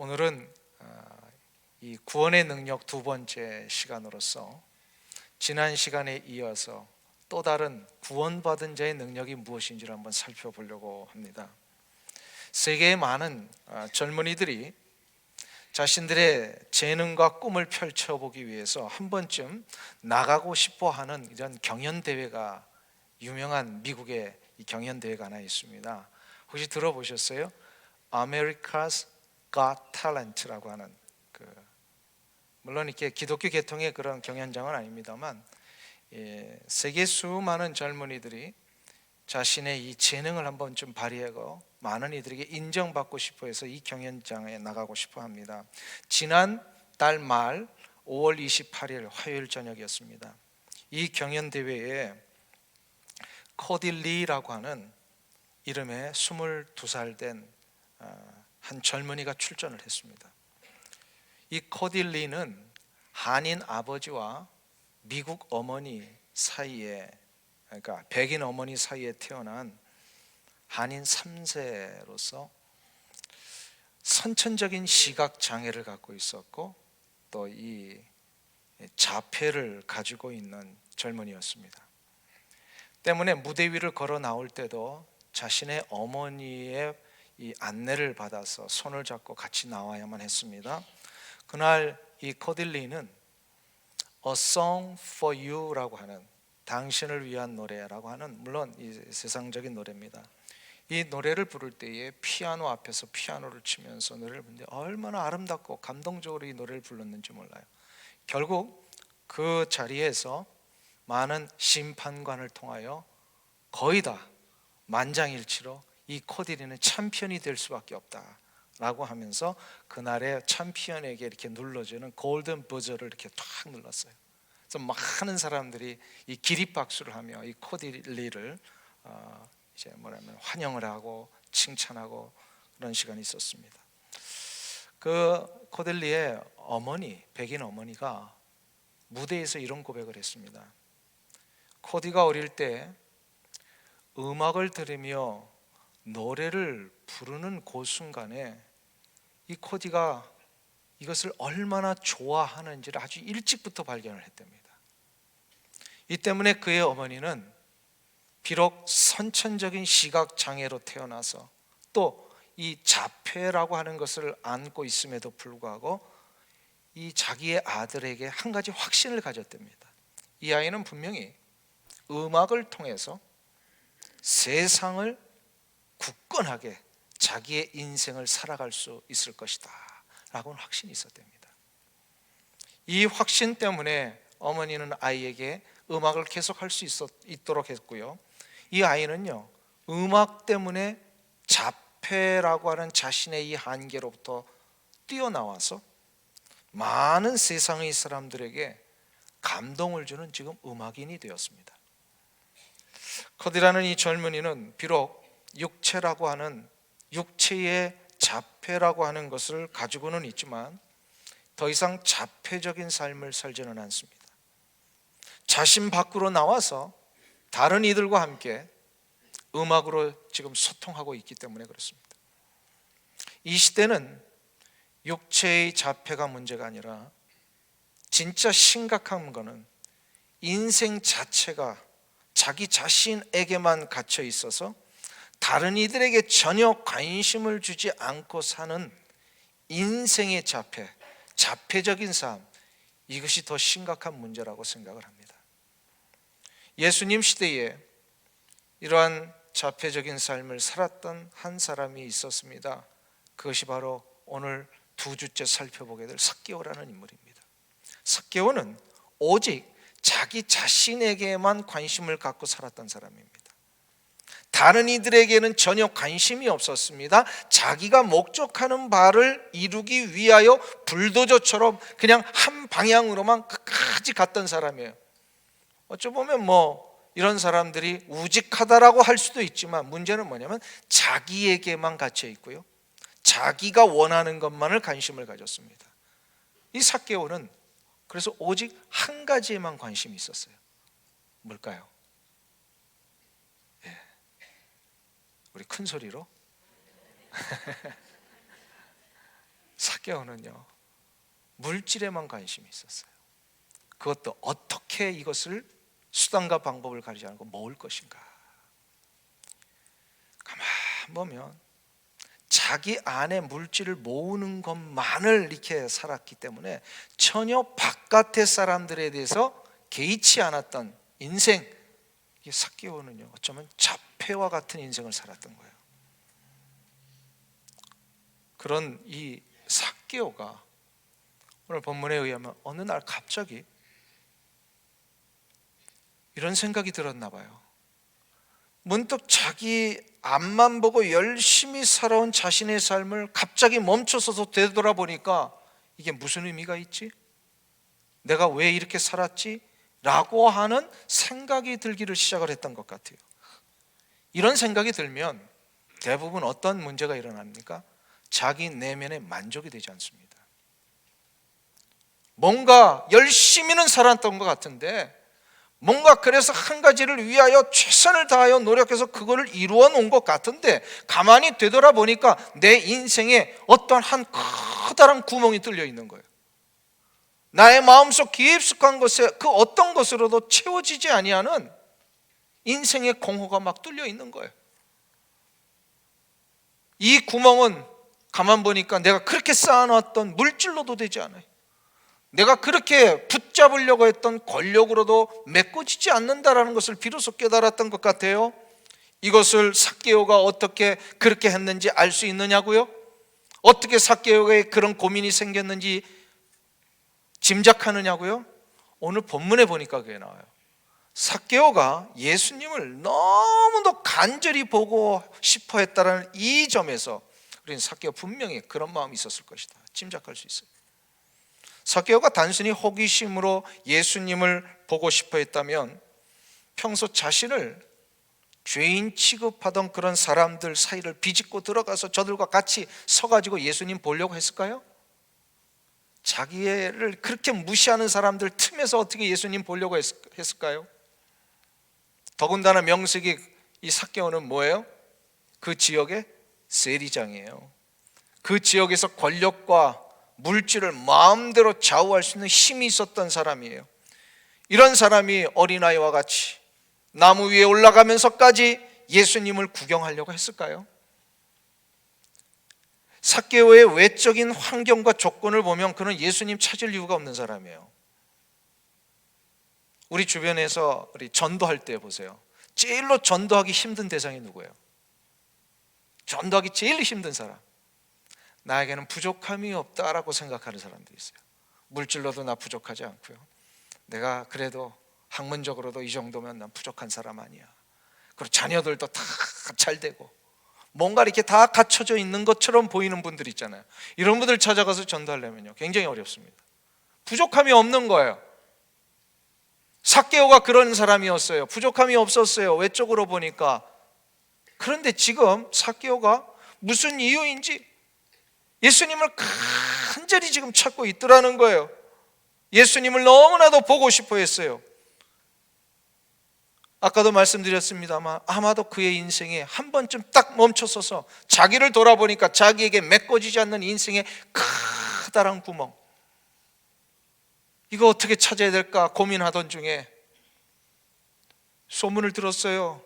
오늘은 이 구원의 능력 두 번째 시간으로서 지난 시간에 이어서 또 다른 구원받은 자의 능력이 무엇인지를 한번 살펴보려고 합니다. 세계의 많은 젊은이들이 자신들의 재능과 꿈을 펼쳐보기 위해서 한 번쯤 나가고 싶어하는 이런 경연대회가, 유명한 미국의 이 경연대회가 하나 있습니다. 혹시 들어보셨어요? America's Got Talent라고 하는, 물론 이렇게 기독교 계통의 그런 경연장은 아닙니다만, 세계 수많은 젊은이들이 자신의 이 재능을 한번 좀 발휘하고 많은 이들에게 인정받고 싶어 해서 이 경연장에 나가고 싶어 합니다. 지난 달 말 5월 28일 화요일 저녁이었습니다. 이 경연대회에 코디 리라고 하는 이름에 22살 된 한 젊은이가 출전을 했습니다. 이 코디 리는 한인 아버지와 미국 어머니 사이에, 그러니까 백인 어머니 사이에 태어난 한인 3세로서 선천적인 시각 장애를 갖고 있었고 또 이 자폐를 가지고 있는 젊은이였습니다. 때문에 무대 위를 걸어 나올 때도 자신의 어머니의 이 안내를 받아서 손을 잡고 같이 나와야만 했습니다. 그날 이 코딜리는 A Song for You라고 하는, 당신을 위한 노래라고 하는, 물론 이 세상적인 노래입니다. 이 노래를 부를 때에 피아노 앞에서 피아노를 치면서 노래를 부르는데 얼마나 아름답고 감동적으로 이 노래를 불렀는지 몰라요. 결국 그 자리에서 많은 심판관을 통하여 거의 다 만장일치로 이 코디리는 챔피언이 될 수밖에 없다라고 하면서 그날의 챔피언에게 이렇게 눌러주는 골든 버저를 이렇게 탁 눌렀어요. 그래서 많은 사람들이 이 기립박수를 하며 이 코디리를 이제 환영을 하고 칭찬하고 그런 시간이 있었습니다. 그 코딜리의 어머니, 백인 어머니가 무대에서 이런 고백을 했습니다. 코디가 어릴 때 음악을 들으며 노래를 부르는 그 순간에 이 코디가 이것을 얼마나 좋아하는지를 아주 일찍부터 발견을 했답니다. 이 때문에 그의 어머니는 비록 선천적인 시각 장애로 태어나서 또 이 자폐라고 하는 것을 안고 있음에도 불구하고 이 자기의 아들에게 한 가지 확신을 가졌답니다. 이 아이는 분명히 음악을 통해서 세상을 굳건하게 자기의 인생을 살아갈 수 있을 것이다 라고는 확신이 있었답니다. 이 확신 때문에 어머니는 아이에게 음악을 계속할 수 있도록 했고요. 이 아이는요, 음악 때문에 자폐라고 하는 자신의 이 한계로부터 뛰어나와서 많은 세상의 사람들에게 감동을 주는 지금 음악인이 되었습니다. 코디라는 이 젊은이는 비록 육체라고 하는, 육체의 자폐라고 하는 것을 가지고는 있지만 더 이상 자폐적인 삶을 살지는 않습니다. 자신 밖으로 나와서 다른 이들과 함께 음악으로 지금 소통하고 있기 때문에 그렇습니다. 이 시대는 육체의 자폐가 문제가 아니라 진짜 심각한 것은 인생 자체가 자기 자신에게만 갇혀 있어서 다른 이들에게 전혀 관심을 주지 않고 사는 인생의 자폐, 자폐적인 삶, 이것이 더 심각한 문제라고 생각을 합니다. 예수님 시대에 이러한 자폐적인 삶을 살았던 한 사람이 있었습니다. 그것이 바로 오늘 두 주째 살펴보게 될 삭개오라는 인물입니다. 삭개오는 오직 자기 자신에게만 관심을 갖고 살았던 사람입니다. 다른 이들에게는 전혀 관심이 없었습니다. 자기가 목적하는 바를 이루기 위하여 불도저처럼 그냥 한 방향으로만 끝까지 갔던 사람이에요. 어쩌 보면 이런 사람들이 우직하다라고 할 수도 있지만 문제는 뭐냐면 자기에게만 갇혀 있고요, 자기가 원하는 것만을 관심을 가졌습니다. 이 삭개오는 그래서 오직 한 가지에만 관심이 있었어요. 뭘까요? 우리 큰 소리로 삭개오는요 물질에만 관심이 있었어요. 그것도 어떻게 이것을 수단과 방법을 가리지 않고 모을 것인가. 가만 보면 자기 안에 물질을 모으는 것만을 이렇게 살았기 때문에 전혀 바깥의 사람들에 대해서 개의치 않았던 인생, 이 삭개오는요 어쩌면 자폐와 같은 인생을 살았던 거예요. 그런 이 삭개오가 오늘 본문에 의하면 어느 날 갑자기 이런 생각이 들었나 봐요. 문득 자기 앞만 보고 열심히 살아온 자신의 삶을 갑자기 멈춰서서 되돌아보니까 이게 무슨 의미가 있지? 내가 왜 이렇게 살았지? 라고 하는 생각이 들기를 시작을 했던 것 같아요. 이런 생각이 들면 대부분 어떤 문제가 일어납니까? 자기 내면에 만족이 되지 않습니다. 뭔가 열심히는 살았던 것 같은데 뭔가 그래서 한 가지를 위하여 최선을 다하여 노력해서 그거를 이루어 놓은 것 같은데 가만히 되돌아보니까 내 인생에 어떤 한 커다란 구멍이 뚫려 있는 거예요. 나의 마음속 깊숙한 것에 그 어떤 것으로도 채워지지 아니하는 인생의 공허가 막 뚫려 있는 거예요. 이 구멍은 가만 보니까 내가 그렇게 쌓아놨던 물질로도 되지 않아요. 내가 그렇게 붙잡으려고 했던 권력으로도 메꿔지지 않는다라는 것을 비로소 깨달았던 것 같아요. 이것을 삭개오가 어떻게 그렇게 했는지 알 수 있느냐고요? 어떻게 삭개오에 그런 고민이 생겼는지 짐작하느냐고요? 오늘 본문에 보니까 그게 나와요. 삭개오가 예수님을 너무도 간절히 보고 싶어 했다는 이 점에서 우리는 삭개오 분명히 그런 마음이 있었을 것이다 짐작할 수 있어요. 삭개오가 단순히 호기심으로 예수님을 보고 싶어 했다면 평소 자신을 죄인 취급하던 그런 사람들 사이를 비집고 들어가서 저들과 같이 서가지고 예수님 보려고 했을까요? 자기를 그렇게 무시하는 사람들 틈에서 어떻게 예수님 보려고 했을까요? 더군다나 명색이 이 삭개오는 뭐예요? 그 지역의 세리장이에요. 그 지역에서 권력과 물질을 마음대로 좌우할 수 있는 힘이 있었던 사람이에요. 이런 사람이 어린아이와 같이 나무 위에 올라가면서까지 예수님을 구경하려고 했을까요? 삭개오의 외적인 환경과 조건을 보면 그는 예수님 찾을 이유가 없는 사람이에요. 우리 주변에서 우리 전도할 때 보세요. 제일로 전도하기 힘든 대상이 누구예요? 전도하기 제일 힘든 사람. 나에게는 부족함이 없다라고 생각하는 사람들이 있어요. 물질로도 나 부족하지 않고요. 내가 그래도 학문적으로도 이 정도면 난 부족한 사람 아니야. 그리고 자녀들도 다 잘 되고 뭔가 이렇게 다 갖춰져 있는 것처럼 보이는 분들 있잖아요. 이런 분들 찾아가서 전도하려면요 굉장히 어렵습니다. 부족함이 없는 거예요. 삭개오가 그런 사람이었어요. 부족함이 없었어요. 외적으로 보니까. 그런데 지금 삭개오가 무슨 이유인지 예수님을 간절히 지금 찾고 있더라는 거예요. 예수님을 너무나도 보고 싶어 했어요. 아까도 말씀드렸습니다만 아마도 그의 인생에 한 번쯤 딱 멈춰서서 자기를 돌아보니까 자기에게 메꿔지지 않는 인생의 커다란 구멍, 이거 어떻게 찾아야 될까 고민하던 중에 소문을 들었어요.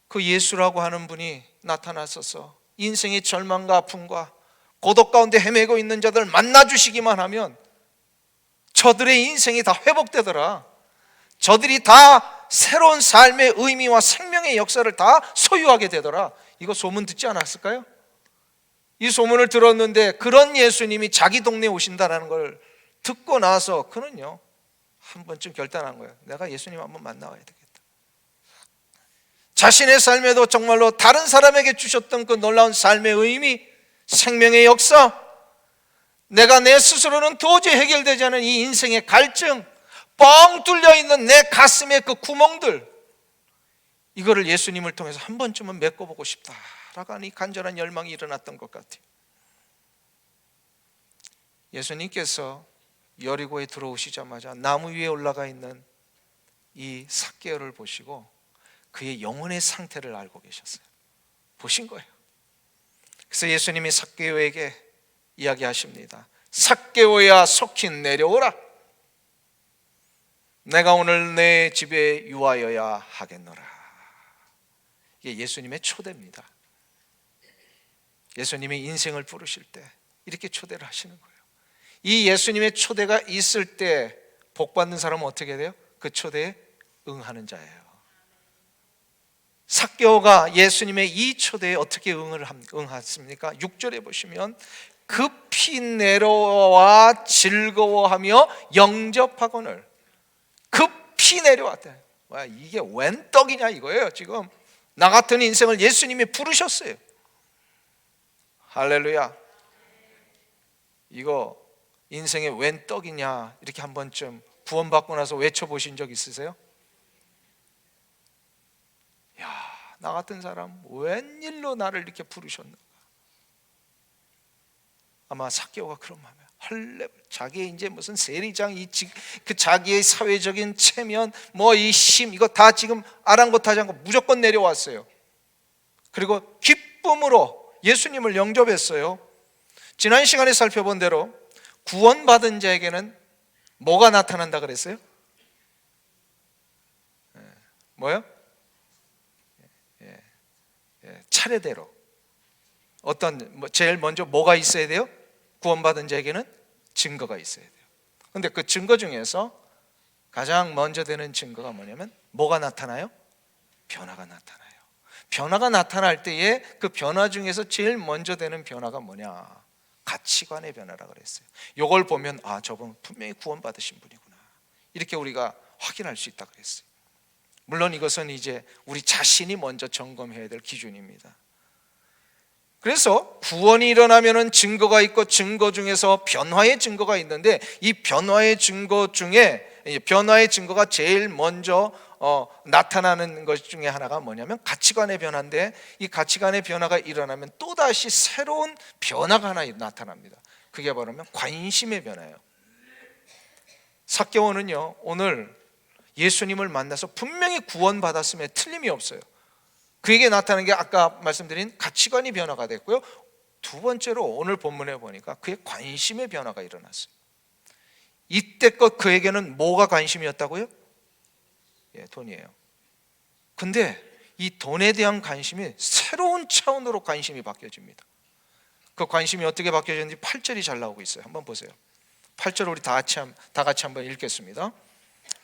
그 예수라고 하는 분이 나타났어서 인생의 절망과 아픔과 고독 가운데 헤매고 있는 자들 만나주시기만 하면 저들의 인생이 다 회복되더라. 저들이 다 새로운 삶의 의미와 생명의 역사를 다 소유하게 되더라. 이거 소문 듣지 않았을까요? 이 소문을 들었는데 그런 예수님이 자기 동네에 오신다는 걸 듣고 나서 그는요 한 번쯤 결단한 거예요. 내가 예수님 한번 만나와야 되겠다. 자신의 삶에도 정말로 다른 사람에게 주셨던 그 놀라운 삶의 의미, 생명의 역사, 내가 내 스스로는 도저히 해결되지 않은 이 인생의 갈증, 뻥 뚫려 있는 내 가슴의 그 구멍들, 이거를 예수님을 통해서 한 번쯤은 메꿔보고 싶다라고 하는 이 간절한 열망이 일어났던 것 같아요. 예수님께서 여리고에 들어오시자마자 나무 위에 올라가 있는 이 삭개오를 보시고 그의 영혼의 상태를 알고 계셨어요. 보신 거예요. 그래서 예수님이 삭개오에게 이야기하십니다. 삭개오야 속히 내려오라. 내가 오늘 내 집에 유하여야 하겠노라. 이게 예수님의 초대입니다. 예수님이 인생을 부르실 때 이렇게 초대를 하시는 거예요. 이 예수님의 초대가 있을 때 복받는 사람은 어떻게 돼요? 그 초대에 응하는 자예요. 삭개오가 예수님의 이 초대에 어떻게 응했습니까? 6절에 보시면 급히 내려와 즐거워하며 영접하거늘. 급히 내려왔대. 와, 이게 웬 떡이냐 이거예요. 지금 나 같은 인생을 예수님이 부르셨어요. 할렐루야. 이거 인생에 웬 떡이냐 이렇게 한 번쯤 구원받고 나서 외쳐보신 적 있으세요? 야, 나 같은 사람 웬일로 나를 이렇게 부르셨는가? 아마 삭개오가 그런 마음이에요. 헐레, 자기의 이제 무슨 세리장, 그 자기의 사회적인 체면, 뭐 이 힘, 이거 다 지금 아랑곳하지 않고 무조건 내려왔어요. 그리고 기쁨으로 예수님을 영접했어요. 지난 시간에 살펴본 대로 구원받은 자에게는 뭐가 나타난다 그랬어요? 뭐요? 차례대로 제일 먼저 뭐가 있어야 돼요? 구원받은 자에게는 증거가 있어야 돼요. 근데 그 증거 중에서 가장 먼저 되는 증거가 뭐냐면 뭐가 나타나요? 변화가 나타나요. 변화가 나타날 때에 그 변화 중에서 제일 먼저 되는 변화가 뭐냐? 가치관의 변화라 그랬어요. 이걸 보면 아, 저분 분명히 구원받으신 분이구나, 이렇게 우리가 확인할 수 있다 그랬어요. 물론 이것은 이제 우리 자신이 먼저 점검해야 될 기준입니다. 그래서 구원이 일어나면은 증거가 있고, 증거 중에서 변화의 증거가 있는데, 이 변화의 증거 중에 변화의 증거가 제일 먼저 나타나는 것 중에 하나가 뭐냐면 가치관의 변화인데, 이 가치관의 변화가 일어나면 또다시 새로운 변화가 하나 나타납니다. 그게 바로 관심의 변화예요. 삭개오는요, 오늘 예수님을 만나서 분명히 구원받았음에 틀림이 없어요. 그에게 나타나는 게 아까 말씀드린 가치관이 변화가 됐고요, 두 번째로 오늘 본문에 보니까 그의 관심의 변화가 일어났어요. 이때껏 그에게는 뭐가 관심이었다고요? 돈이에요. 근데 이 돈에 대한 관심이 새로운 차원으로 관심이 바뀌어집니다. 그 관심이 어떻게 바뀌어졌는지 8절이 잘 나오고 있어요. 한번 보세요. 8절 우리 다 같이 한번 읽겠습니다.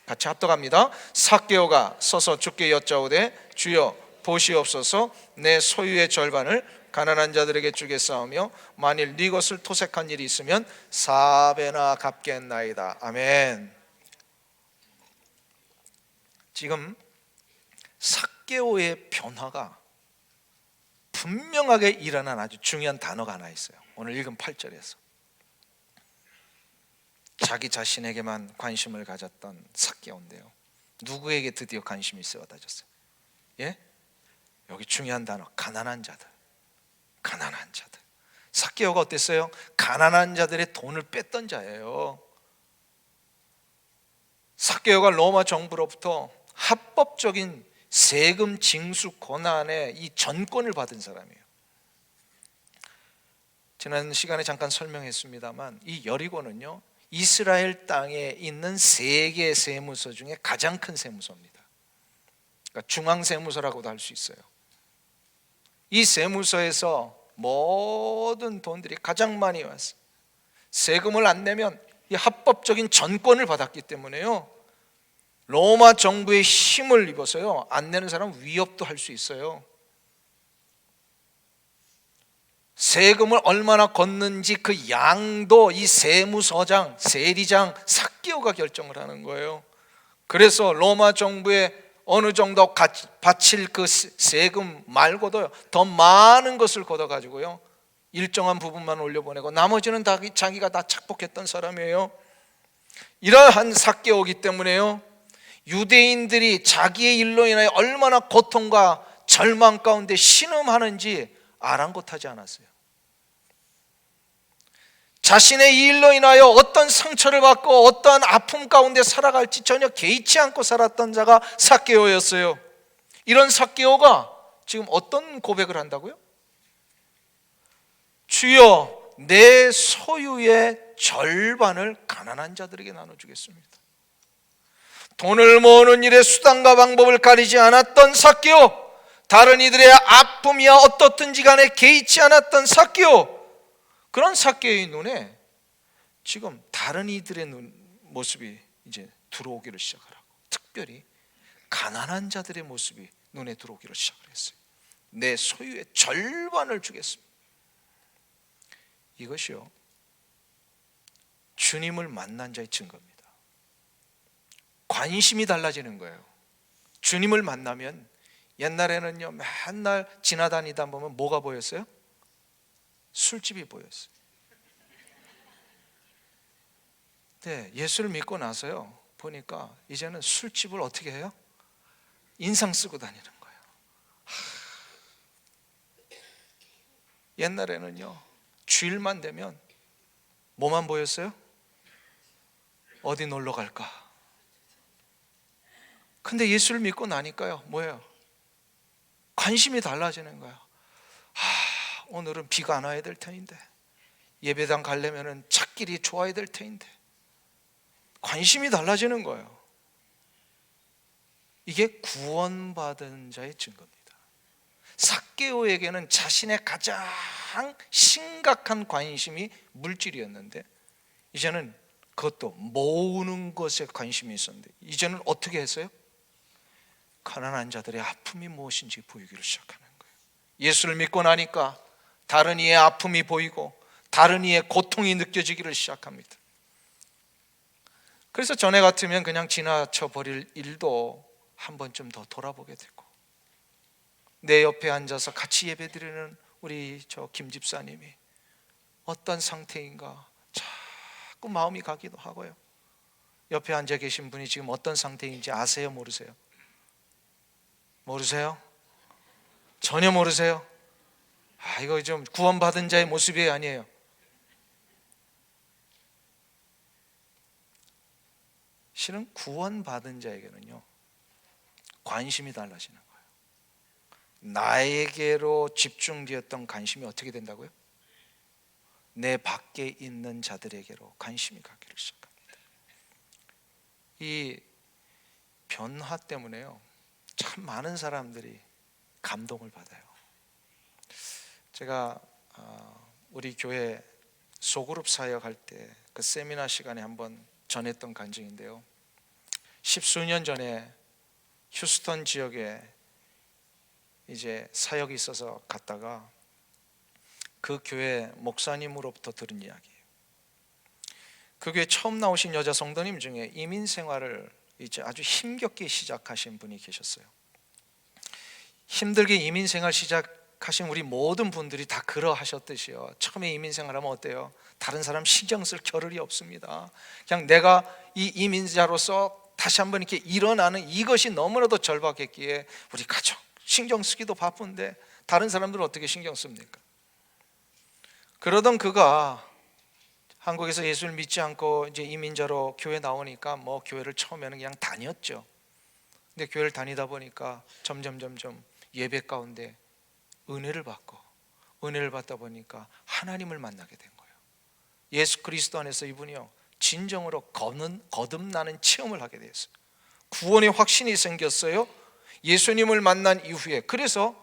같이 합독합니다. 삭개오가 서서 주께 여짜오되 주여 보시옵소서, 내 소유의 절반을 가난한 자들에게 주겠사오며 만일 네 것을 토색한 일이 있으면 4배나 갚겠나이다. 아멘. 지금 삭개오의 변화가 분명하게 일어난 아주 중요한 단어가 하나 있어요. 오늘 읽은 8절에서 자기 자신에게만 관심을 가졌던 삭개오인데요, 누구에게 드디어 관심이 쏟아졌어요? 예? 여기 중요한 단어, 가난한 자들. 가난한 자들. 삭개오가 어땠어요? 가난한 자들의 돈을 뺐던 자예요. 삭개오가 로마 정부로부터 합법적인 세금 징수 권한의 이 전권을 받은 사람이에요. 지난 시간에 잠깐 설명했습니다만 이 여리고는요, 이스라엘 땅에 있는 세계 세무서 중에 가장 큰 세무서입니다. 그러니까 중앙세무서라고도 할 수 있어요. 이 세무서에서 모든 돈들이 가장 많이 왔어요. 세금을 안 내면 이 합법적인 전권을 받았기 때문에요, 로마 정부의 힘을 입어서요, 안 내는 사람 위협도 할 수 있어요. 세금을 얼마나 걷는지 그 양도 이 세무서장, 세리장 삭개오가 결정을 하는 거예요. 그래서 로마 정부에 어느 정도 바칠 그 세금 말고도 더 많은 것을 걷어가지고요, 일정한 부분만 올려보내고 나머지는 다 자기가 다 착복했던 사람이에요. 이러한 삭개오이기 때문에요, 유대인들이 자기의 일로 인하여 얼마나 고통과 절망 가운데 신음하는지 아랑곳하지 않았어요. 자신의 이 일로 인하여 어떤 상처를 받고 어떠한 아픔 가운데 살아갈지 전혀 개의치 않고 살았던 자가 삭개오였어요. 이런 삭개오가 지금 어떤 고백을 한다고요? 주여 내 소유의 절반을 가난한 자들에게 나눠주겠습니다. 돈을 모으는 일에 수단과 방법을 가리지 않았던 삭개오, 다른 이들의 아픔이야 어떻든지 간에 개의치 않았던 삭개오, 그런 삭개오의 눈에 지금 다른 이들의 모습이 이제 들어오기를 시작하라고, 특별히 가난한 자들의 모습이 눈에 들어오기를 시작을 했어요. 내 소유의 절반을 주겠습니다. 이것이요, 주님을 만난 자의 증거입니다. 관심이 달라지는 거예요. 주님을 만나면, 옛날에는요 맨날 지나다니다 보면 뭐가 보였어요? 술집이 보였어요. 네, 예수를 믿고 나서요 보니까 이제는 술집을 어떻게 해요? 인상 쓰고 다니는 거예요. 옛날에는요 주일만 되면 뭐만 보였어요? 어디 놀러 갈까? 근데 예수를 믿고 나니까요 뭐예요? 관심이 달라지는 거예요. 오늘은 비가 안 와야 될 터인데, 예배당 가려면 찻길이 좋아야 될 터인데, 관심이 달라지는 거예요. 이게 구원받은 자의 증거입니다. 삭개오에게는 자신의 가장 심각한 관심이 물질이었는데, 이제는 그것도 모으는 것에 관심이 있었는데, 이제는 어떻게 했어요? 가난한 자들의 아픔이 무엇인지 보이기를 시작하는 거예요. 예수를 믿고 나니까 다른 이의 아픔이 보이고 다른 이의 고통이 느껴지기를 시작합니다. 그래서 전에 같으면 그냥 지나쳐 버릴 일도 한 번쯤 더 돌아보게 되고, 내 옆에 앉아서 같이 예배드리는 우리 김 집사님이 어떤 상태인가 자꾸 마음이 가기도 하고요. 옆에 앉아 계신 분이 지금 어떤 상태인지 아세요? 모르세요? 모르세요? 전혀 모르세요? 이거 좀 구원받은 자의 모습이 아니에요. 실은 구원받은 자에게는요 관심이 달라지는 거예요. 나에게로 집중되었던 관심이 어떻게 된다고요? 내 밖에 있는 자들에게로 관심이 가기를 시작합니다. 이 변화 때문에요 참 많은 사람들이 감동을 받아요. 제가 우리 교회 소그룹 사역할 때 그 세미나 시간에 한번 전했던 간증인데요, 10수년 전에 휴스턴 지역에 이제 사역이 있어서 갔다가 그 교회 목사님으로부터 들은 이야기예요. 그 교회 처음 나오신 여자 성도님 중에 이민 생활을 이제 아주 힘겹게 시작하신 분이 계셨어요. 힘들게 이민 생활 시작하신 우리 모든 분들이 다 그러하셨듯이요, 처음에 이민 생활하면 어때요? 다른 사람 신경 쓸 겨를이 없습니다. 그냥 내가 이 이민자로서 다시 한번 이렇게 일어나는 이것이 너무나도 절박했기에 우리 가족 신경 쓰기도 바쁜데 다른 사람들은 어떻게 신경 씁니까? 그러던 그가 한국에서 예수를 믿지 않고 이제 이민자로 교회 나오니까 뭐 교회를 처음에는 그냥 다녔죠. 근데 교회를 다니다 보니까 점점 예배 가운데 은혜를 받다 보니까 하나님을 만나게 된 거예요. 예수 그리스도 안에서 이분이요 진정으로 거듭나는 체험을 하게 되었어요. 구원의 확신이 생겼어요. 예수님을 만난 이후에. 그래서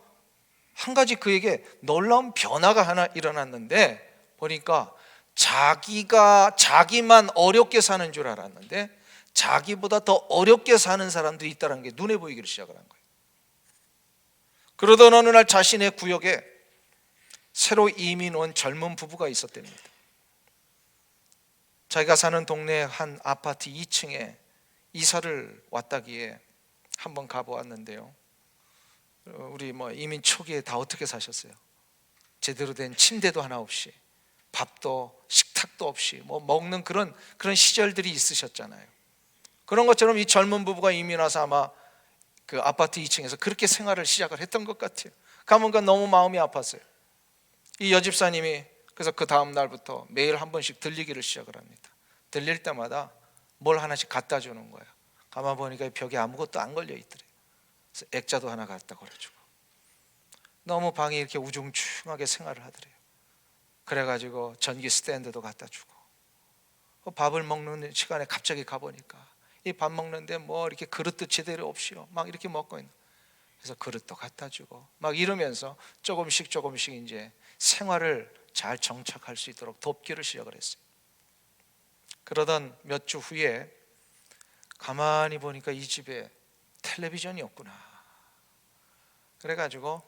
한 가지 그에게 놀라운 변화가 하나 일어났는데, 보니까 자기만 어렵게 사는 줄 알았는데 자기보다 더 어렵게 사는 사람들이 있다는 게 눈에 보이기를 시작을 한 거예요. 그러던 어느 날 자신의 구역에 새로 이민 온 젊은 부부가 있었답니다. 자기가 사는 동네 한 아파트 2층에 이사를 왔다기에 한번 가보았는데요, 우리 이민 초기에 다 어떻게 사셨어요? 제대로 된 침대도 하나 없이, 밥도 식탁도 없이 먹는 그런 시절들이 있으셨잖아요. 그런 것처럼 이 젊은 부부가 이민 와서 아마 그 아파트 2층에서 그렇게 생활을 시작을 했던 것 같아요. 가면가 너무 마음이 아팠어요. 이 여집사님이 그래서 그 다음 날부터 매일 한 번씩 들리기를 시작을 합니다. 들릴 때마다 뭘 하나씩 갖다 주는 거예요. 가만 보니까 벽에 아무것도 안 걸려 있더래요. 그래서 액자도 하나 갖다 걸어주고, 너무 방이 이렇게 우중충하게 생활을 하더래요. 그래가지고 전기 스탠드도 갖다 주고, 밥을 먹는 시간에 갑자기 가보니까 이 밥 먹는데 뭐 이렇게 그릇도 제대로 없이요 막 이렇게 먹고 있는, 그래서 그릇도 갖다 주고 막 이러면서 조금씩 이제 생활을 잘 정착할 수 있도록 돕기를 시작을 했어요. 그러던 몇 주 후에 가만히 보니까 이 집에 텔레비전이 없구나. 그래가지고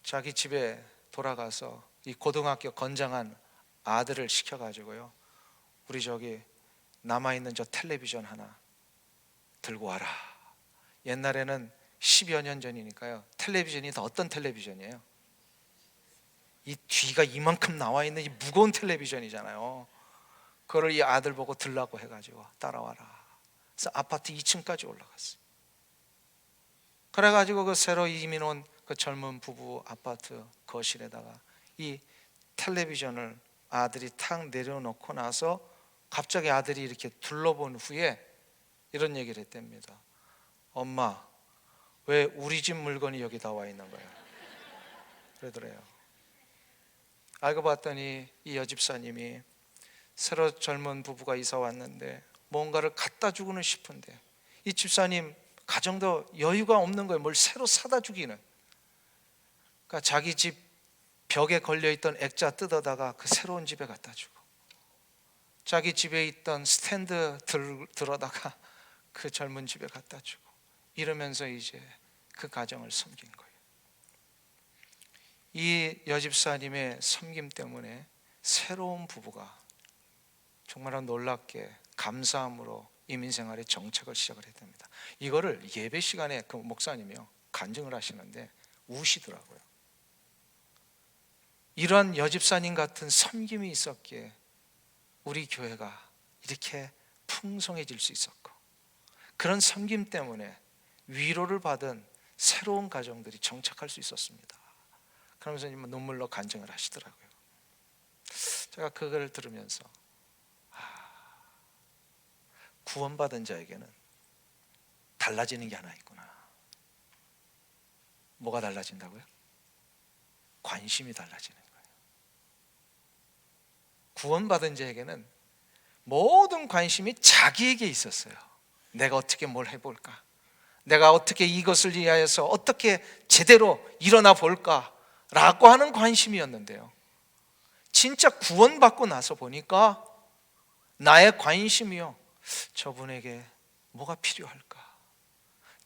자기 집에 돌아가서 이 고등학교 건장한 아들을 시켜가지고요, 우리 저기 남아있는 저 텔레비전 하나 들고 와라. 옛날에는 10여 년 전이니까요, 텔레비전이 다 어떤 텔레비전이에요? 이 뒤가 이만큼 나와 있는 이 무거운 텔레비전이잖아요. 그걸 이 아들 보고 들라고 해가지고 따라와라. 그래서 아파트 2층까지 올라갔어요. 그래가지고 그 새로 이민 온 그 젊은 부부 아파트 거실에다가 이 텔레비전을 아들이 탁 내려놓고 나서 갑자기 아들이 이렇게 둘러본 후에 이런 얘기를 했답니다. 엄마, 왜 우리 집 물건이 여기 나와 있는 거예요? 그러더래요. 알고 봤더니 이 여집사님이 새로 젊은 부부가 이사 왔는데 뭔가를 갖다 주고는 싶은데 이 집사님 가정도 여유가 없는 거예요. 뭘 새로 사다 주기는. 그러니까 자기 집 벽에 걸려있던 액자 뜯어다가 그 새로운 집에 갖다 주고, 자기 집에 있던 스탠드 들어다가 그 젊은 집에 갖다 주고, 이러면서 이제 그 가정을 섬긴 거예요. 이 여집사님의 섬김 때문에 새로운 부부가 정말 놀랍게 감사함으로 이민생활에 정착을 시작을 했답니다. 이거를 예배 시간에 그 목사님이요 간증을 하시는데 우시더라고요. 이런 여집사님 같은 섬김이 있었기에 우리 교회가 이렇게 풍성해질 수 있었고, 그런 섬김 때문에 위로를 받은 새로운 가정들이 정착할 수 있었습니다. 그러면서 눈물로 간증을 하시더라고요. 제가 그걸 들으면서 구원받은 자에게는 달라지는 게 하나 있구나. 뭐가 달라진다고요? 관심이 달라지는 거예요. 구원받은 자에게는 모든 관심이 자기에게 있었어요. 내가 어떻게 뭘 해볼까? 내가 어떻게 이것을 위하여서 어떻게 제대로 일어나 볼까? 라고 하는 관심이었는데요, 진짜 구원받고 나서 보니까 나의 관심이요, 저분에게 뭐가 필요할까?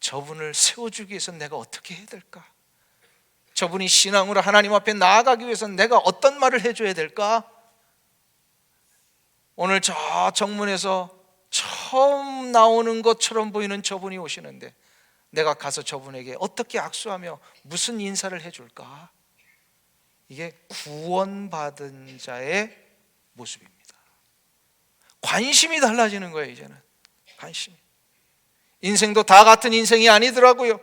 저분을 세워주기 위해서 내가 어떻게 해야 될까? 저분이 신앙으로 하나님 앞에 나아가기 위해서 내가 어떤 말을 해줘야 될까? 오늘 저 정문에서 처음 나오는 것처럼 보이는 저분이 오시는데 내가 가서 저분에게 어떻게 악수하며 무슨 인사를 해줄까? 이게 구원받은 자의 모습입니다. 관심이 달라지는 거예요. 이제는 관심이. 인생도 다 같은 인생이 아니더라고요.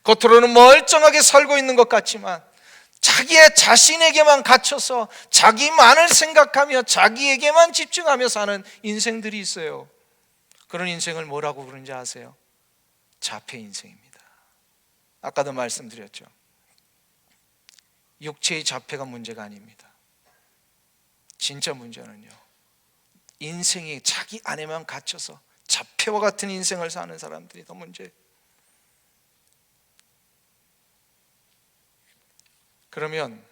겉으로는 멀쩡하게 살고 있는 것 같지만 자기의 자신에게만 갇혀서 자기만을 생각하며 자기에게만 집중하며 사는 인생들이 있어요. 그런 인생을 뭐라고 부르는지 아세요? 자폐 인생입니다. 아까도 말씀드렸죠. 육체의 자폐가 문제가 아닙니다. 진짜 문제는요, 인생이 자기 안에만 갇혀서 자폐와 같은 인생을 사는 사람들이 더 문제예요. 그러면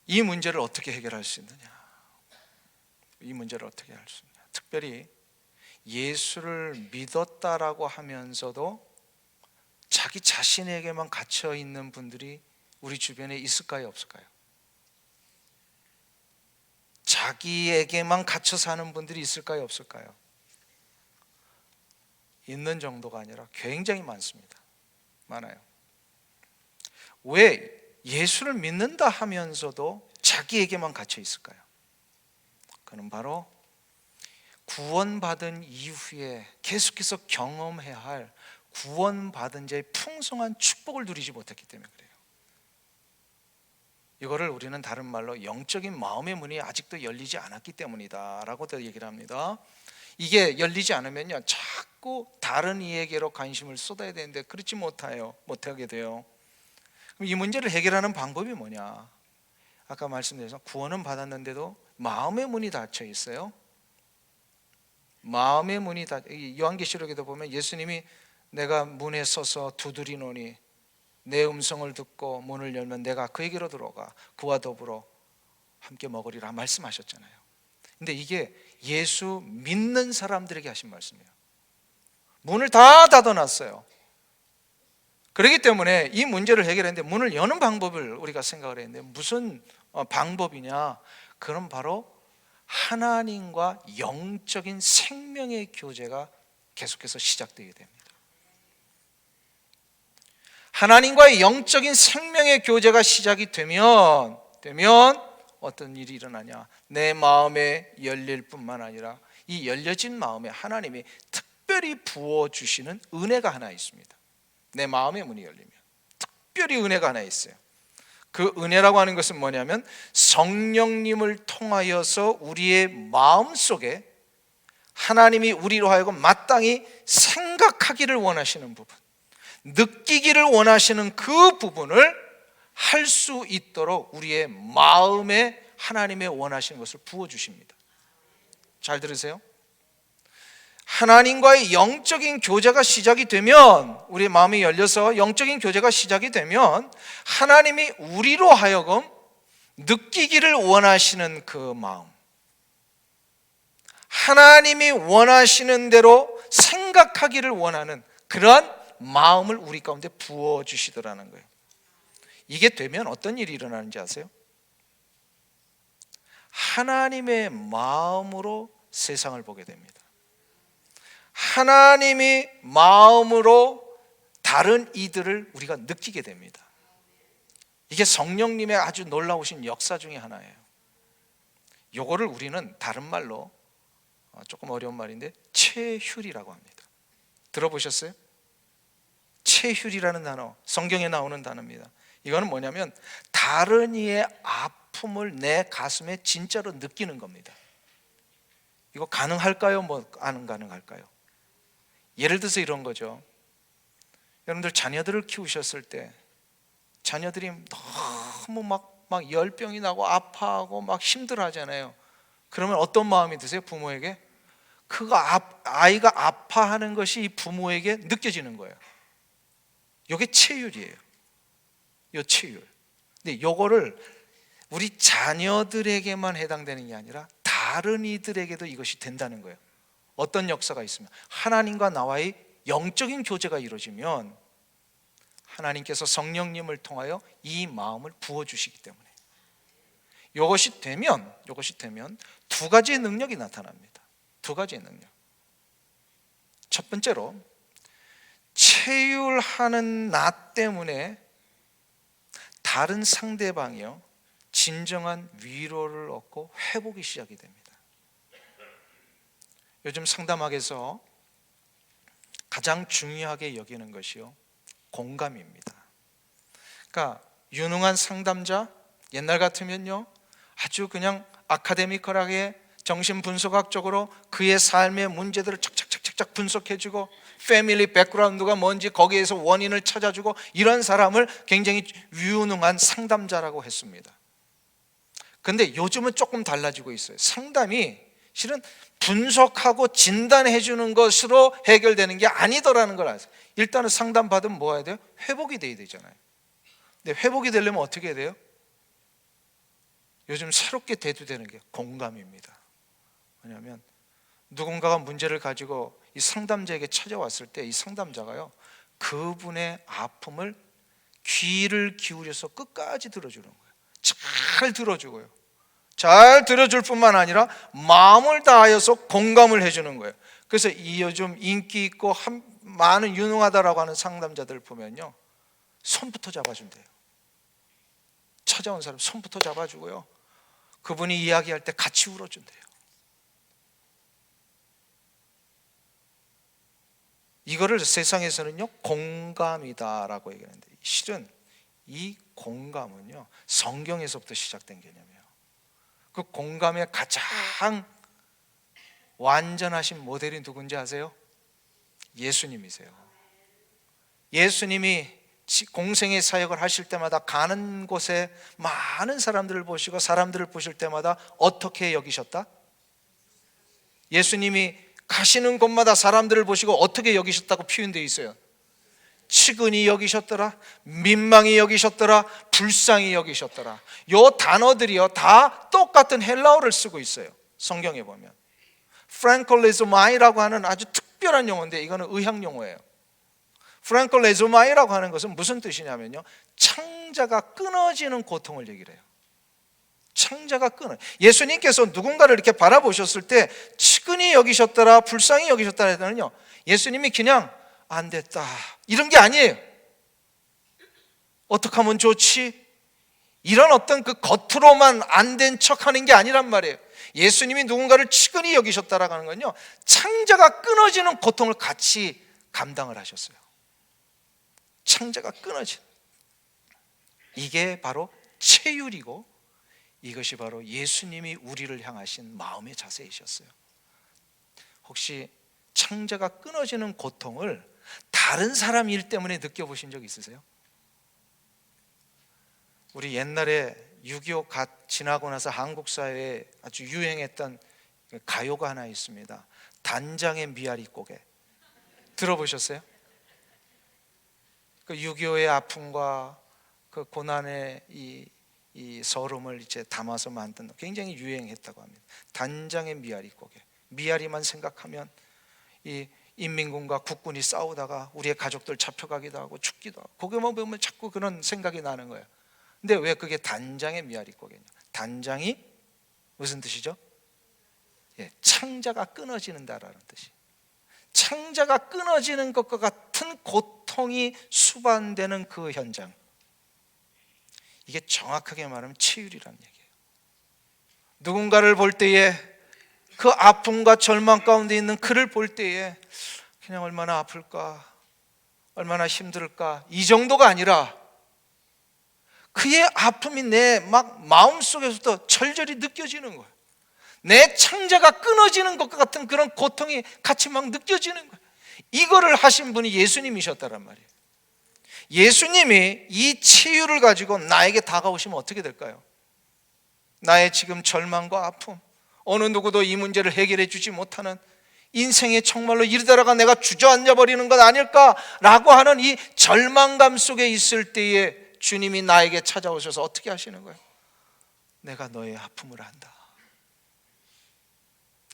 이 문제를 어떻게 해결할 수 있느냐? 이 문제를 어떻게 할 수 있느냐? 특별히 예수를 믿었다라고 하면서도 자기 자신에게만 갇혀 있는 분들이 우리 주변에 있을까요, 없을까요? 자기에게만 갇혀 사는 분들이 있을까요, 없을까요? 있는 정도가 아니라 굉장히 많습니다. 많아요. 왜 예수를 믿는다 하면서도 자기에게만 갇혀 있을까요? 그는 바로 구원받은 이후에 계속해서 경험해야 할 구원받은 자의 풍성한 축복을 누리지 못했기 때문에 그래요. 이거를 우리는 다른 말로 영적인 마음의 문이 아직도 열리지 않았기 때문이다 라고도 얘기를 합니다. 이게 열리지 않으면요, 자꾸 다른 이에게로 관심을 쏟아야 되는데 그렇지 못하게 돼요. 그럼 이 문제를 해결하는 방법이 뭐냐? 아까 말씀드려서 구원은 받았는데도 마음의 문이 닫혀 있어요. 마음의 문이 요한계시록에도 보면 예수님이 내가 문에 서서 두드리노니 내 음성을 듣고 문을 열면 내가 그에게로 들어가 그와 더불어 함께 먹으리라 말씀하셨잖아요. 근데 이게 예수 믿는 사람들에게 하신 말씀이에요. 문을 다 닫아놨어요. 그렇기 때문에 이 문제를 해결했는데 문을 여는 방법을 우리가 생각을 했는데 무슨 방법이냐? 그럼 바로 하나님과 영적인 생명의 교제가 계속해서 시작되게 됩니다. 하나님과의 영적인 생명의 교제가 시작이 되면 어떤 일이 일어나냐? 내 마음에 열릴 뿐만 아니라 이 열려진 마음에 하나님이 특별히 부어주시는 은혜가 하나 있습니다. 내 마음의 문이 열리면 특별히 은혜가 하나 있어요. 그 은혜라고 하는 것은 뭐냐면 성령님을 통하여서 우리의 마음속에 하나님이 우리로 하여금 마땅히 생각하기를 원하시는 부분, 느끼기를 원하시는 그 부분을 할 수 있도록 우리의 마음에 하나님의 원하시는 것을 부어주십니다. 잘 들으세요. 하나님과의 영적인 교제가 시작이 되면, 우리의 마음이 열려서 영적인 교제가 시작이 되면 하나님이 우리로 하여금 느끼기를 원하시는 그 마음, 하나님이 원하시는 대로 생각하기를 원하는 그러한 마음을 우리 가운데 부어주시더라는 거예요. 이게 되면 어떤 일이 일어나는지 아세요? 하나님의 마음으로 세상을 보게 됩니다. 하나님이 마음으로 다른 이들을 우리가 느끼게 됩니다. 이게 성령님의 아주 놀라우신 역사 중에 하나예요. 요거를 우리는 다른 말로 조금 어려운 말인데 체휼이라고 합니다. 들어보셨어요? 체휼이라는 단어, 성경에 나오는 단어입니다. 이거는 뭐냐면 다른 이의 아픔을 내 가슴에 진짜로 느끼는 겁니다. 이거 가능할까요? 뭐 안 가능할까요? 예를 들어서 이런 거죠. 여러분들 자녀들을 키우셨을 때 자녀들이 너무 막 열병이 나고 아파하고 막 힘들어하잖아요. 그러면 어떤 마음이 드세요? 부모에게? 아이가 아파하는 것이 이 부모에게 느껴지는 거예요. 이게 체휼이에요. 요 체휼. 근데 요거를 우리 자녀들에게만 해당되는 게 아니라 다른 이들에게도 이것이 된다는 거예요. 어떤 역사가 있으면 하나님과 나와의 영적인 교제가 이루어지면 하나님께서 성령님을 통하여 이 마음을 부어주시기 때문에 이것이 되면 두 가지의 능력이 나타납니다. 두 가지의 능력. 첫 번째로 체휼하는 나 때문에 다른 상대방이요 진정한 위로를 얻고 회복이 시작이 됩니다. 요즘 상담학에서 가장 중요하게 여기는 것이요 공감입니다. 그러니까 유능한 상담자, 옛날 같으면요 아주 그냥 아카데미컬하게 정신분석학적으로 그의 삶의 문제들을 착착착착 분석해주고 패밀리 백그라운드가 뭔지 거기에서 원인을 찾아주고 이런 사람을 굉장히 유능한 상담자라고 했습니다. 근데 요즘은 조금 달라지고 있어요. 상담이 실은 분석하고 진단해 주는 것으로 해결되는 게 아니더라는 걸 아세요. 일단은 상담 받으면 뭐 해야 돼요? 회복이 돼야 되잖아요. 근데 회복이 되려면 어떻게 해야 돼요? 요즘 새롭게 대두되는 게 공감입니다. 왜냐하면 누군가가 문제를 가지고 이 상담자에게 찾아왔을 때 이 상담자가요 그분의 아픔을 귀를 기울여서 끝까지 들어주는 거예요. 잘 들어주고요. 잘 들어줄 뿐만 아니라 마음을 다하여서 공감을 해주는 거예요. 그래서 이 요즘 인기 있고 많은 유능하다라고 하는 상담자들 보면요 손부터 잡아준대요. 찾아온 사람 손부터 잡아주고요 그분이 이야기할 때 같이 울어준대요. 이거를 세상에서는요 공감이다라고 얘기하는데 실은 이 공감은요 성경에서부터 시작된 개념이에요. 그 공감의 가장 완전하신 모델이 누군지 아세요? 예수님이세요. 예수님이 공생의 사역을 하실 때마다 가는 곳에 많은 사람들을 보시고 사람들을 보실 때마다 어떻게 여기셨다? 예수님이 가시는 곳마다 사람들을 보시고 어떻게 여기셨다고 표현되어 있어요? 측은히 여기셨더라, 민망히 여기셨더라, 불쌍히 여기셨더라. 요 단어들이요 다 똑같은 헬라어를 쓰고 있어요. 성경에 보면 프랭콜레조마이라고 하는 아주 특별한 용어인데 이거는 의학 용어예요. 프랭콜레조마이라고 하는 것은 무슨 뜻이냐면요, 창자가 끊어지는 고통을 얘기를 해요. 창자가 끊어. 예수님께서 누군가를 이렇게 바라보셨을 때 측은히 여기셨더라, 불쌍히 여기셨더라 해서는요, 예수님이 그냥 안 됐다 이런 게 아니에요. 어떻게 하면 좋지? 이런 어떤 그 겉으로만 안 된 척하는 게 아니란 말이에요. 예수님이 누군가를 측은히 여기셨다라고 하는 건요, 창자가 끊어지는 고통을 같이 감당을 하셨어요. 창자가 끊어진, 이게 바로 체휼이고 이것이 바로 예수님이 우리를 향하신 마음의 자세이셨어요. 혹시 창자가 끊어지는 고통을 다른 사람 일 때문에 느껴보신 적 있으세요? 우리 옛날에 6.25 갓 지나고 나서 한국 사회에 아주 유행했던 가요가 하나 있습니다. 단장의 미아리 고개 들어보셨어요? 그 6.25의 아픔과 그 고난의 이 서름을 이제 담아서 만든 굉장히 유행했다고 합니다. 단장의 미아리 고개. 미아리만 생각하면 이 인민군과 국군이 싸우다가 우리의 가족들 잡혀가기도 하고 죽기도 하고 그거만 보면 자꾸 그런 생각이 나는 거예요. 근데 왜 그게 단장의 미아리 고개냐? 단장이 무슨 뜻이죠? 예, 창자가 끊어지는다라는 뜻이. 창자가 끊어지는 것과 같은 고통이 수반되는 그 현장, 이게 정확하게 말하면 치유리라는 얘기예요. 누군가를 볼 때에 그 아픔과 절망 가운데 있는 그를 볼 때에 그냥 얼마나 아플까, 얼마나 힘들까, 이 정도가 아니라 그의 아픔이 내 막 마음속에서부터 절절히 느껴지는 거예요. 내 창자가 끊어지는 것과 같은 그런 고통이 같이 막 느껴지는 거예요. 이거를 하신 분이 예수님이셨다란 말이에요. 예수님이 이 치유를 가지고 나에게 다가오시면 어떻게 될까요? 나의 지금 절망과 아픔, 어느 누구도 이 문제를 해결해 주지 못하는 인생에 정말로 이르다가 내가 주저앉아 버리는 것 아닐까라고 하는 이 절망감 속에 있을 때에 주님이 나에게 찾아오셔서 어떻게 하시는 거예요? 내가 너의 아픔을 안다.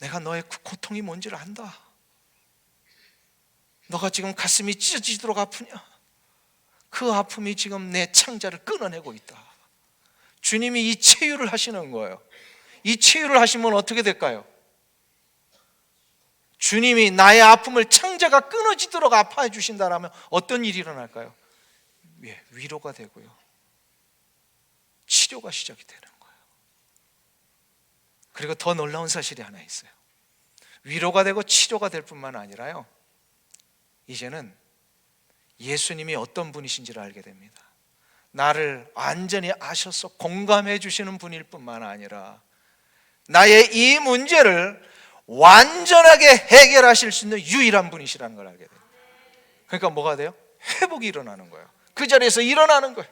내가 너의 고통이 뭔지를 안다. 너가 지금 가슴이 찢어지도록 아프냐? 그 아픔이 지금 내 창자를 끊어내고 있다. 주님이 이 치유를 하시는 거예요. 이 치유를 하시면 어떻게 될까요? 주님이 나의 아픔을 창자가 끊어지도록 아파해 주신다라면 어떤 일이 일어날까요? 위로가 되고요, 치료가 시작이 되는 거예요. 그리고 더 놀라운 사실이 하나 있어요. 위로가 되고 치료가 될 뿐만 아니라요, 이제는 예수님이 어떤 분이신지를 알게 됩니다. 나를 완전히 아셔서 공감해 주시는 분일 뿐만 아니라 나의 이 문제를 완전하게 해결하실 수 있는 유일한 분이시라는 걸 알게 돼요. 그러니까 뭐가 돼요? 회복이 일어나는 거예요. 그 자리에서 일어나는 거예요.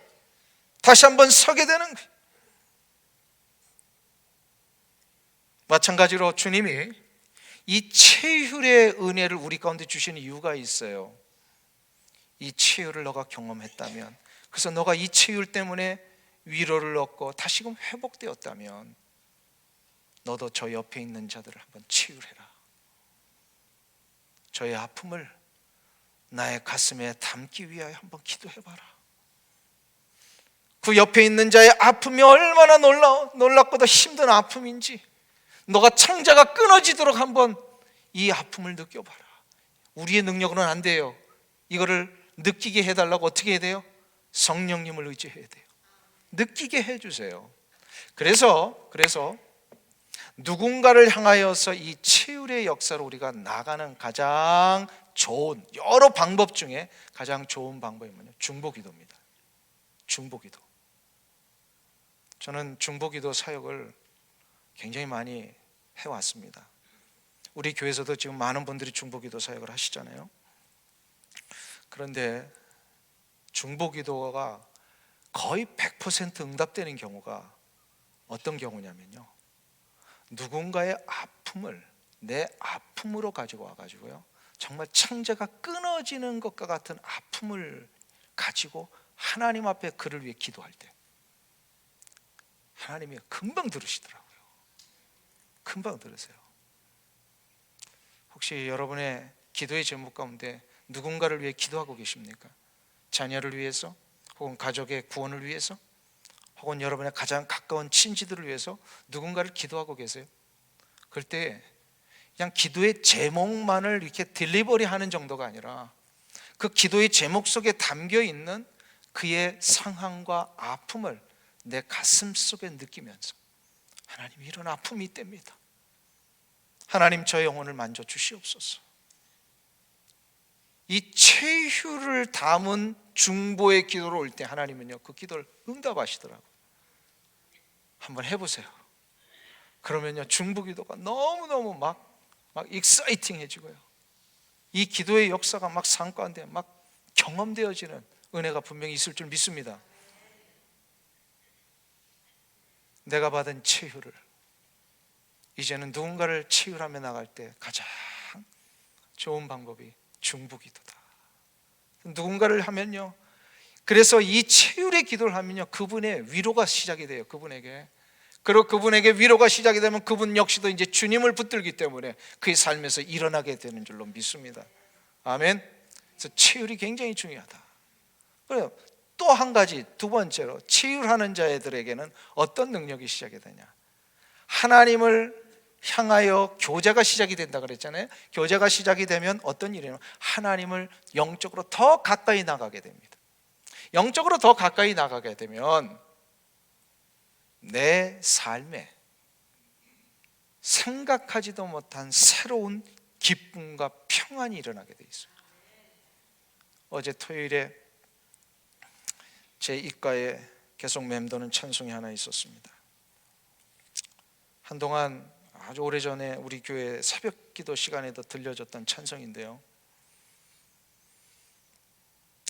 다시 한번 서게 되는 거예요. 마찬가지로 주님이 이 치유의 은혜를 우리 가운데 주시는 이유가 있어요. 이 치유를 너가 경험했다면, 그래서 너가 이 치유 때문에 위로를 얻고 다시금 회복되었다면 너도 저 옆에 있는 자들을 한번 치유를 해라. 저의 아픔을 나의 가슴에 담기 위하여 한번 기도해봐라. 그 옆에 있는 자의 아픔이 얼마나 놀랍고도 힘든 아픔인지 너가 창자가 끊어지도록 한번 이 아픔을 느껴봐라. 우리의 능력으로는 안 돼요. 이거를 느끼게 해달라고 어떻게 해야 돼요? 성령님을 의지해야 돼요. 느끼게 해주세요. 그래서 누군가를 향하여서 이 치유의 역사로 우리가 나가는 가장 좋은, 여러 방법 중에 가장 좋은 방법이 뭐냐면 중보기도입니다. 중보기도. 저는 중보기도 사역을 굉장히 많이 해왔습니다. 우리 교회에서도 지금 많은 분들이 중보기도 사역을 하시잖아요. 그런데 중보기도가 거의 100% 응답되는 경우가 어떤 경우냐면요, 누군가의 아픔을 내 아픔으로 가지고 와가지고요, 정말 창자가 끊어지는 것과 같은 아픔을 가지고 하나님 앞에 그를 위해 기도할 때 하나님이 금방 들으시더라고요. 금방 들으세요. 혹시 여러분의 기도의 제목 가운데 누군가를 위해 기도하고 계십니까? 자녀를 위해서, 혹은 가족의 구원을 위해서, 혹은 여러분의 가장 가까운 친지들을 위해서 누군가를 기도하고 계세요? 그럴 때 그냥 기도의 제목만을 이렇게 딜리버리 하는 정도가 아니라 그 기도의 제목 속에 담겨 있는 그의 상황과 아픔을 내 가슴 속에 느끼면서, 하나님, 이런 아픔이 있답니다. 하나님, 저 영혼을 만져 주시옵소서. 이 최후를 담은 중보의 기도로 올 때 하나님은요, 그 기도를 응답하시더라고요. 한번 해보세요. 그러면요, 중보 기도가 너무너무 막 익사이팅해지고요, 이 기도의 역사가 막 삶 가운데 막 경험되어지는 은혜가 분명히 있을 줄 믿습니다. 내가 받은 치유를, 이제는 누군가를 치유하며 나갈 때 가장 좋은 방법이 중보기도다. 누군가를 하면요, 그래서 이 치유의 기도를 하면요, 그분의 위로가 시작이 돼요. 그분에게. 그리고 그분에게 위로가 시작이 되면 그분 역시도 이제 주님을 붙들기 때문에 그의 삶에서 일어나게 되는 줄로 믿습니다. 아멘. 그래서 치유이 굉장히 중요하다. 그래요. 또 한 가지, 두 번째로 치유하는 자들에게는 어떤 능력이 시작이 되냐? 하나님을 향하여 교제가 시작이 된다 그랬잖아요. 교제가 시작이 되면 어떤 일이냐면 하나님을 영적으로 더 가까이 나가게 됩니다. 영적으로 더 가까이 나가게 되면 내 삶에 생각하지도 못한 새로운 기쁨과 평안이 일어나게 돼 있어요. 어제 토요일에 제 입가에 계속 맴도는 찬송이 하나 있었습니다. 한동안 아주 오래전에 우리 교회 새벽 기도 시간에도 들려줬던 찬송인데요,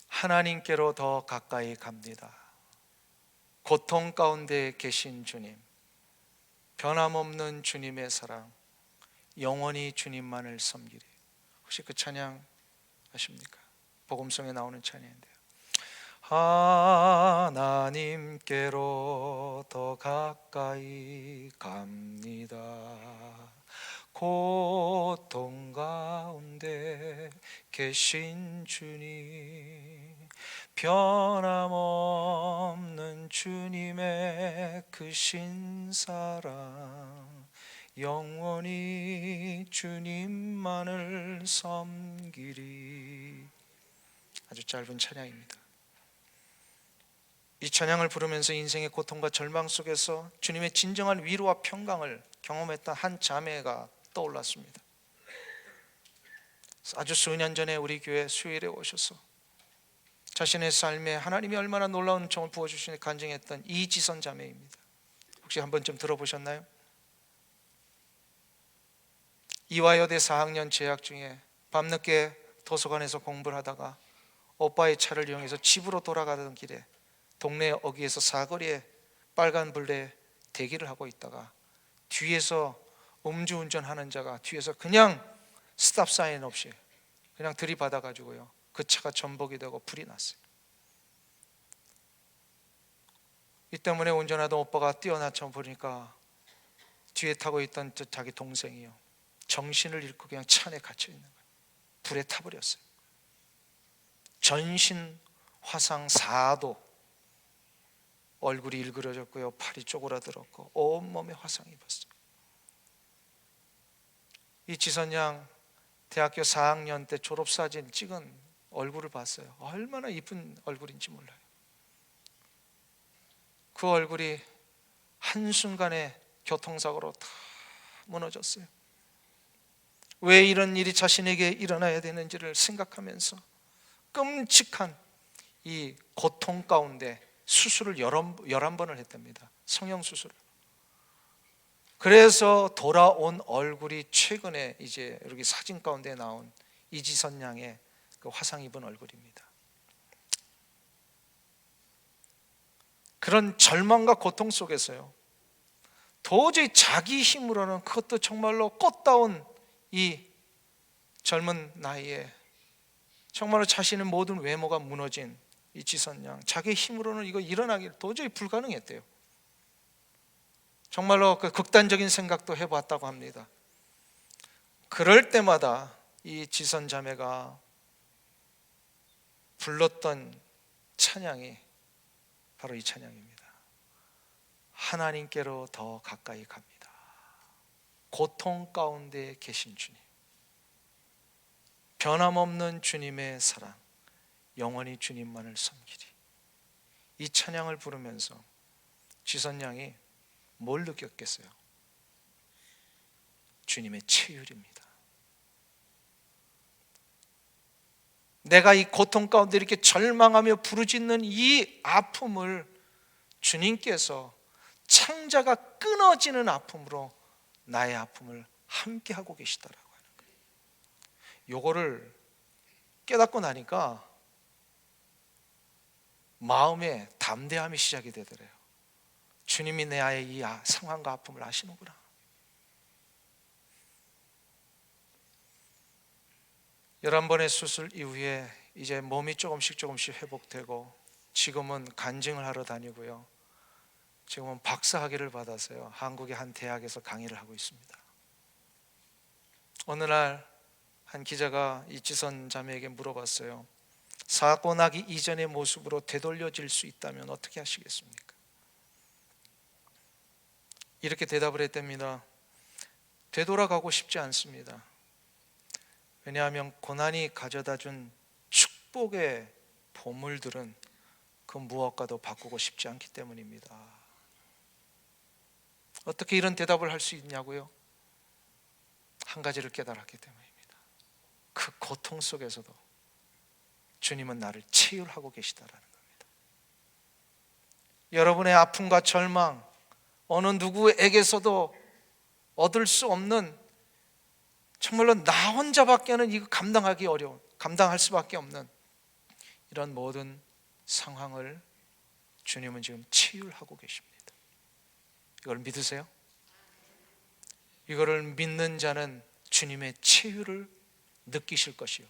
하나님께로 더 가까이 갑니다. 고통 가운데 계신 주님, 변함없는 주님의 사랑, 영원히 주님만을 섬기리. 혹시 그 찬양 아십니까? 복음성에 나오는 찬양인데요, 하나님께로 더 가까이 갑니다. 고통 가운데 계신 주님, 변함없는 주님의 크신 사랑, 영원히 주님만을 섬기리. 아주 짧은 찬양입니다. 이 찬양을 부르면서 인생의 고통과 절망 속에서 주님의 진정한 위로와 평강을 경험했던 한 자매가 떠올랐습니다. 아주 수년 전에 우리 교회 수요일에 오셔서 자신의 삶에 하나님이 얼마나 놀라운 은총을 부어주시니 간증했던 이지선 자매입니다. 혹시 한 번쯤 들어보셨나요? 이화여대 4학년 재학 중에 밤늦게 도서관에서 공부를 하다가 오빠의 차를 이용해서 집으로 돌아가던 길에 동네 어귀에서 사거리에 빨간 불에 대기를 하고 있다가 뒤에서 음주운전하는 자가 뒤에서 그냥 스탑 사인 없이 그냥 들이받아 가지고요, 그 차가 전복이 되고 불이 났어요. 이 때문에 운전하던 오빠가 뛰어나쳐 보니까 뒤에 타고 있던 자기 동생이요, 정신을 잃고 그냥 차 안에 갇혀 있는 거예요. 불에 타버렸어요. 전신 화상 4도, 얼굴이 일그러졌고요, 팔이 쪼그라들었고 온몸에 화상이 입었어요. 이 지선 양 대학교 4학년 때 졸업사진 찍은 얼굴을 봤어요. 얼마나 이쁜 얼굴인지 몰라요. 그 얼굴이 한순간에 교통사고로 다 무너졌어요. 왜 이런 일이 자신에게 일어나야 되는지를 생각하면서 끔찍한 이 고통 가운데 수술을 11번을 했답니다. 성형수술을. 그래서 돌아온 얼굴이 최근에 이제 여기 사진 가운데 나온 이지선 양의 그 화상 입은 얼굴입니다. 그런 절망과 고통 속에서요, 도저히 자기 힘으로는, 그것도 정말로 꽃다운 이 젊은 나이에 정말로 자신의 모든 외모가 무너진 이 지선양, 자기 힘으로는 이거 일어나기 도저히 불가능했대요. 정말로 그 극단적인 생각도 해봤다고 합니다. 그럴 때마다 이 지선 자매가 불렀던 찬양이 바로 이 찬양입니다. 하나님께로 더 가까이 갑니다. 고통 가운데 계신 주님, 변함없는 주님의 사랑, 영원히 주님만을 섬기리. 이 찬양을 부르면서 지선 양이 뭘 느꼈겠어요? 주님의 치유입니다. 내가 이 고통 가운데 이렇게 절망하며 부르짖는 이 아픔을 주님께서 창자가 끊어지는 아픔으로 나의 아픔을 함께 하고 계시다라고 하는 거예요. 요거를 깨닫고 나니까 마음에 담대함이 시작이 되더래요. 주님이 내 아의 이 상황과 아픔을 아시는구나. 열한 번의 수술 이후에 이제 몸이 조금씩 회복되고, 지금은 간증을 하러 다니고요, 지금은 박사학위를 받아서요, 한국의 한 대학에서 강의를 하고 있습니다. 어느 날 한 기자가 이지선 자매에게 물어봤어요. 사고 나기 이전의 모습으로 되돌려질 수 있다면 어떻게 하시겠습니까? 이렇게 대답을 했답니다. 되돌아가고 싶지 않습니다. 왜냐하면 고난이 가져다 준 축복의 보물들은 그 무엇과도 바꾸고 싶지 않기 때문입니다. 어떻게 이런 대답을 할 수 있냐고요? 한 가지를 깨달았기 때문입니다. 그 고통 속에서도 주님은 나를 치유하고 계시다라는 겁니다. 여러분의 아픔과 절망, 어느 누구에게서도 얻을 수 없는, 정말로 나 혼자밖에는 이거 감당하기 어려운, 감당할 수밖에 없는 이런 모든 상황을 주님은 지금 치유하고 계십니다. 이걸 믿으세요? 이거를 믿는 자는 주님의 치유를 느끼실 것이요,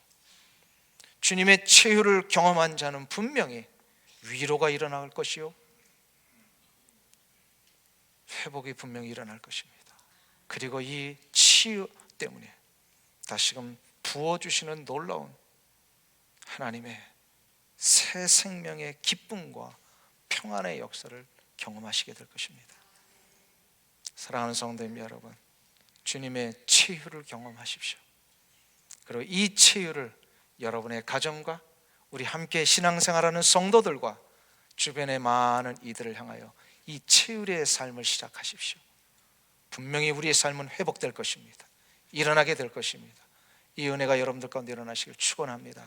주님의 치유를 경험한 자는 분명히 위로가 일어날 것이요, 회복이 분명히 일어날 것입니다. 그리고 이 치유 때문에 다시금 부어주시는 놀라운 하나님의 새 생명의 기쁨과 평안의 역사를 경험하시게 될 것입니다. 사랑하는 성도님 여러분, 주님의 치유를 경험하십시오. 그리고 이 치유를 여러분의 가정과 우리 함께 신앙생활하는 성도들과 주변의 많은 이들을 향하여 이 치유의 삶을 시작하십시오. 분명히 우리의 삶은 회복될 것입니다. 일어나게 될 것입니다. 이 은혜가 여러분들 가운데 일어나시길 축원합니다.